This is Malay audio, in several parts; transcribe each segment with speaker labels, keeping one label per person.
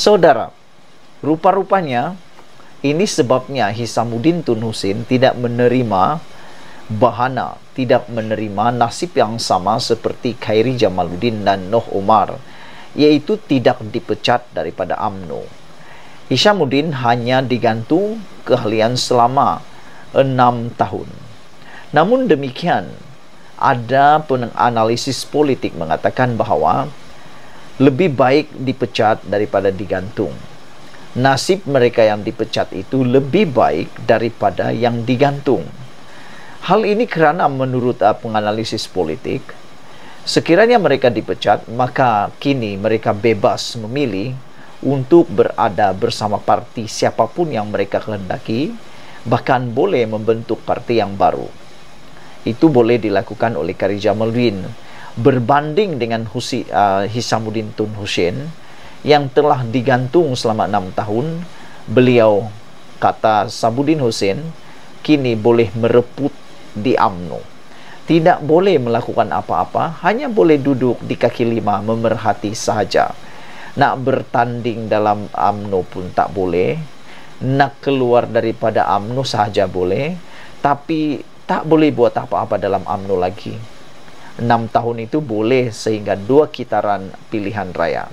Speaker 1: Saudara, rupa-rupanya ini sebabnya Hisamuddin Tun Hussein tidak menerima bahana, tidak menerima nasib yang sama seperti Khairi Jamaluddin dan Noh Omar, yaitu tidak dipecat daripada UMNO. Hisamuddin hanya digantung keahlian selama 6 tahun. Namun demikian, ada penganalisis politik mengatakan bahawa lebih baik dipecat daripada digantung. Nasib mereka yang dipecat itu lebih baik daripada yang digantung. Hal ini kerana menurut penganalisis politik, sekiranya mereka dipecat, maka kini mereka bebas memilih untuk berada bersama parti siapapun yang mereka kehendaki, bahkan boleh membentuk parti yang baru. Itu boleh dilakukan oleh Khairi Jamaluddin berbanding dengan Hisamuddin Tun Hussein yang telah digantung selama 6 tahun. Beliau, kata Sabudin Hussein, kini boleh mereput di UMNO. Tidak boleh melakukan apa-apa, hanya boleh duduk di kaki lima memerhati sahaja. Nak bertanding dalam UMNO pun tak boleh, nak keluar daripada UMNO sahaja boleh, tapi tak boleh buat apa-apa dalam UMNO lagi. 6 tahun itu boleh sehingga 2 kitaran pilihan raya.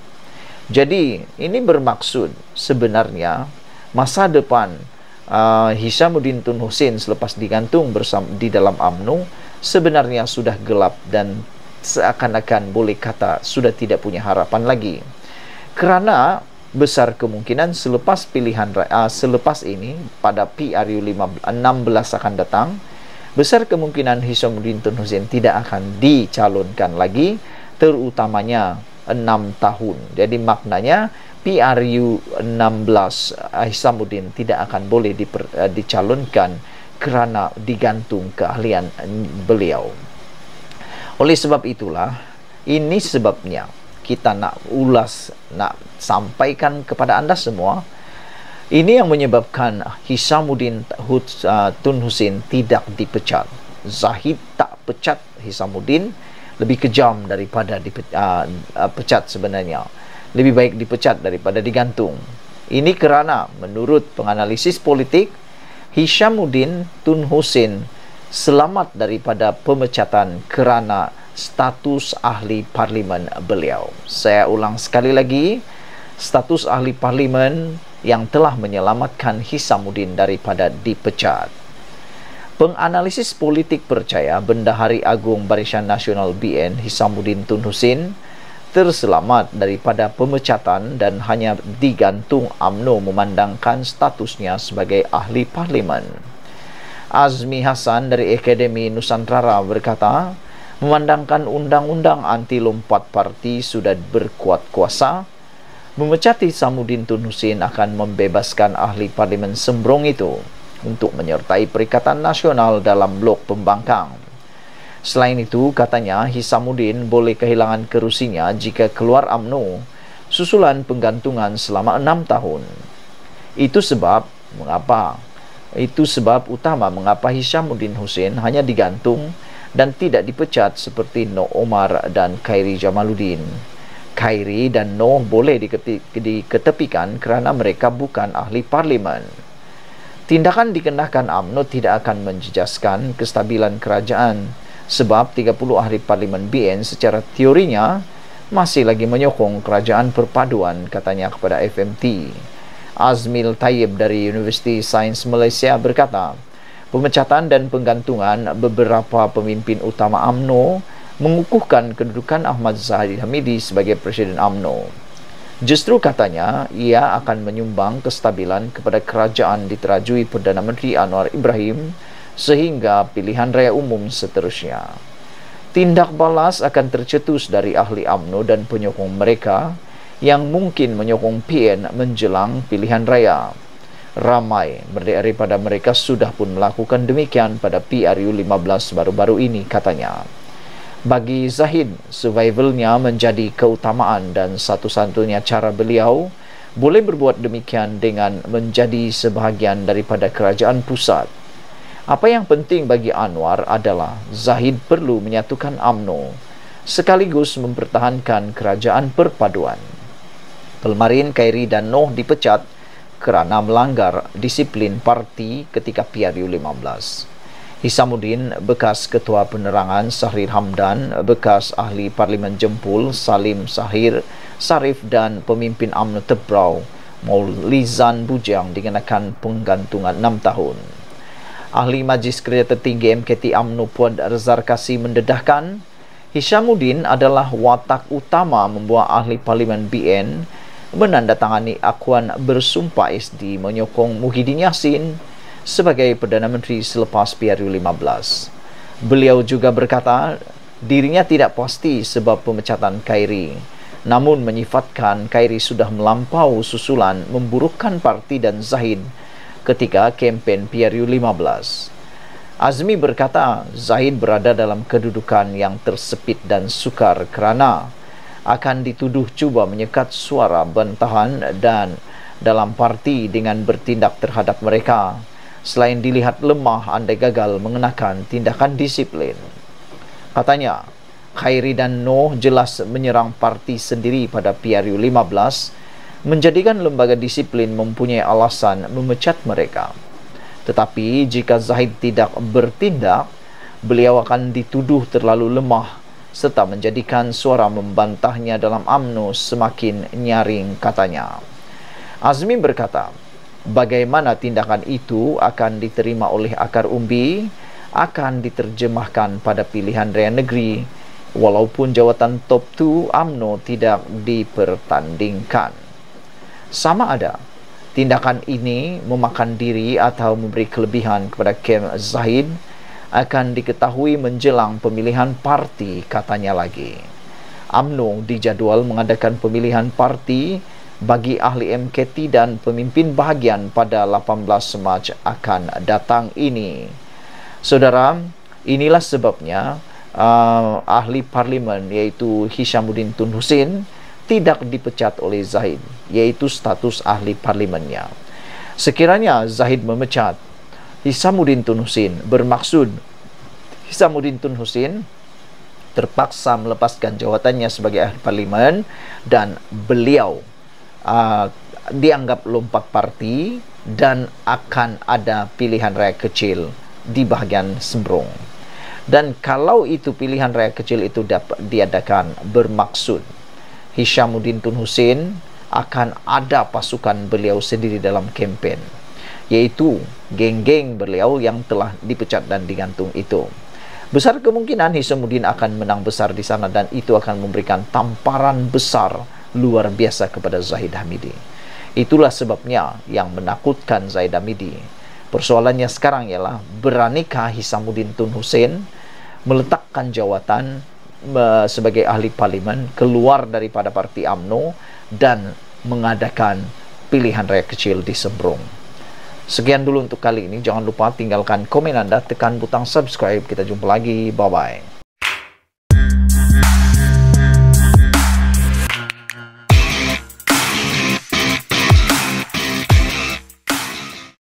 Speaker 1: Jadi ini bermaksud sebenarnya masa depan Hisamuddin Tun Hussein selepas digantung di dalam UMNO sebenarnya sudah gelap dan seakan-akan boleh kata sudah tidak punya harapan lagi. Kerana besar kemungkinan selepas selepas ini pada PRU 16 akan datang, besar kemungkinan Hisamuddin Tun Hussein tidak akan dicalonkan lagi, terutamanya 6 tahun. Jadi maknanya PRU 16 Hisamuddin tidak akan boleh dicalonkan kerana digantung keahlian beliau. Oleh sebab itulah, ini sebabnya kita nak sampaikan kepada anda semua, ini yang menyebabkan Hisamuddin Tun Hussein tidak dipecat. Zahid tak pecat Hisamuddin, lebih kejam daripada pecat sebenarnya. Lebih baik dipecat daripada digantung. Ini kerana menurut penganalisis politik, Hisamuddin Tun Hussein selamat daripada pemecatan kerana status ahli parlimen beliau. Saya ulang sekali lagi, status ahli parlimen yang telah menyelamatkan Hisamuddin daripada dipecat. Penganalisis politik percaya Bendahari Agung Barisan Nasional BN Hisamuddin Tun Hussein terselamat daripada pemecatan dan hanya digantung UMNO memandangkan statusnya sebagai ahli parlimen. Azmi Hasan dari Akademi Nusantara berkata, memandangkan undang-undang anti lompat parti sudah berkuat kuasa, memecat Hisamuddin Tun Hussein akan membebaskan ahli parlimen sembrong itu untuk menyertai Perikatan Nasional dalam blok pembangkang. Selain itu, katanya Hisamuddin boleh kehilangan kerusinya jika keluar UMNO susulan penggantungan selama 6 tahun. Itu sebab utama mengapa Hisamuddin Hussein hanya digantung dan tidak dipecat seperti Noh Omar dan Khairi Jamaluddin. Khairi dan Noh boleh diketepikan kerana mereka bukan ahli parlimen. Tindakan dikenakan UMNO tidak akan menjejaskan kestabilan kerajaan sebab 30 ahli parlimen BN secara teorinya masih lagi menyokong kerajaan perpaduan, katanya kepada FMT. Azmil Tayyib dari Universiti Sains Malaysia berkata, pemecatan dan penggantungan beberapa pemimpin utama UMNO mengukuhkan kedudukan Ahmad Zahid Hamidi sebagai Presiden UMNO. Justru katanya, ia akan menyumbang kestabilan kepada kerajaan diterajui Perdana Menteri Anwar Ibrahim sehingga pilihan raya umum seterusnya. Tindak balas akan tercetus dari ahli UMNO dan penyokong mereka yang mungkin menyokong PN menjelang pilihan raya. Ramai daripada mereka sudah pun melakukan demikian pada PRU 15 baru-baru ini, katanya. Bagi Zahid, survivalnya menjadi keutamaan dan satu-satunya cara beliau boleh berbuat demikian dengan menjadi sebahagian daripada kerajaan pusat. Apa yang penting bagi Anwar adalah Zahid perlu menyatukan UMNO sekaligus mempertahankan kerajaan perpaduan. Pelmarin, Khairi dan Noh dipecat kerana melanggar disiplin parti ketika PRU 15. Hisamuddin, bekas Ketua Penerangan Sahrir Hamdan, bekas Ahli Parlimen Jempul Salim Sarif dan pemimpin UMNO Tebrau Maulizan Bujang dikenakan penggantungan 6 tahun. Ahli Majlis Kerja Tertinggi MKT UMNO Puan Razar Kasih mendedahkan Hisamuddin adalah watak utama membuat Ahli Parlimen BN menandatangani akuan bersumpah SD menyokong Muhyiddin Yassin sebagai Perdana Menteri selepas PRU 15. Beliau juga berkata dirinya tidak pasti sebab pemecatan Khairi, namun menyifatkan Khairi sudah melampau susulan memburukkan parti dan Zahid ketika kempen PRU 15. Azmi berkata Zahid berada dalam kedudukan yang tersepit dan sukar kerana akan dituduh cuba menyekat suara bantahan dan dalam parti dengan bertindak terhadap mereka, selain dilihat lemah andai gagal mengenakan tindakan disiplin. Katanya, Khairi dan Noh jelas menyerang parti sendiri pada PRU 15, menjadikan lembaga disiplin mempunyai alasan memecat mereka. Tetapi jika Zahid tidak bertindak, beliau akan dituduh terlalu lemah serta menjadikan suara membantahnya dalam UMNO semakin nyaring, katanya. Azmi berkata, bagaimana tindakan itu akan diterima oleh akar umbi akan diterjemahkan pada pilihan raya negeri, walaupun jawatan top 2 UMNO tidak dipertandingkan. Sama ada tindakan ini memakan diri atau memberi kelebihan kepada kem Zahid akan diketahui menjelang pemilihan parti, katanya lagi. UMNO dijadual mengadakan pemilihan parti bagi ahli MKT dan pemimpin bahagian pada 18 Mac akan datang ini. Saudara, inilah sebabnya ahli parlimen iaitu Hisamuddin Tun Hussein tidak dipecat oleh Zahid, iaitu status ahli parlimennya. Sekiranya Zahid memecat Hisamuddin Tun Hussein, bermaksud Hisamuddin Tun Hussein terpaksa melepaskan jawatannya sebagai ahli parlimen dan beliau dianggap lompat parti dan akan ada pilihan raya kecil di bahagian Sembrong. Dan kalau itu pilihan raya kecil itu dapat diadakan, bermaksud Hisamuddin Tun Hussein akan ada pasukan beliau sendiri dalam kempen, yaitu geng-geng beliau yang telah dipecat dan digantung itu. Besar kemungkinan Hisamuddin akan menang besar di sana dan itu akan memberikan tamparan besar luar biasa kepada Zahid Hamidi. Itulah sebabnya yang menakutkan Zahid Hamidi. Persoalannya sekarang ialah beranikah Hisamuddin Tun Hussein meletakkan jawatan sebagai ahli parlimen keluar daripada parti UMNO dan mengadakan pilihan raya kecil di Sembrong. Sekian dulu untuk kali ini. Jangan lupa tinggalkan komen Anda, tekan butang subscribe. Kita jumpa lagi. Bye-bye.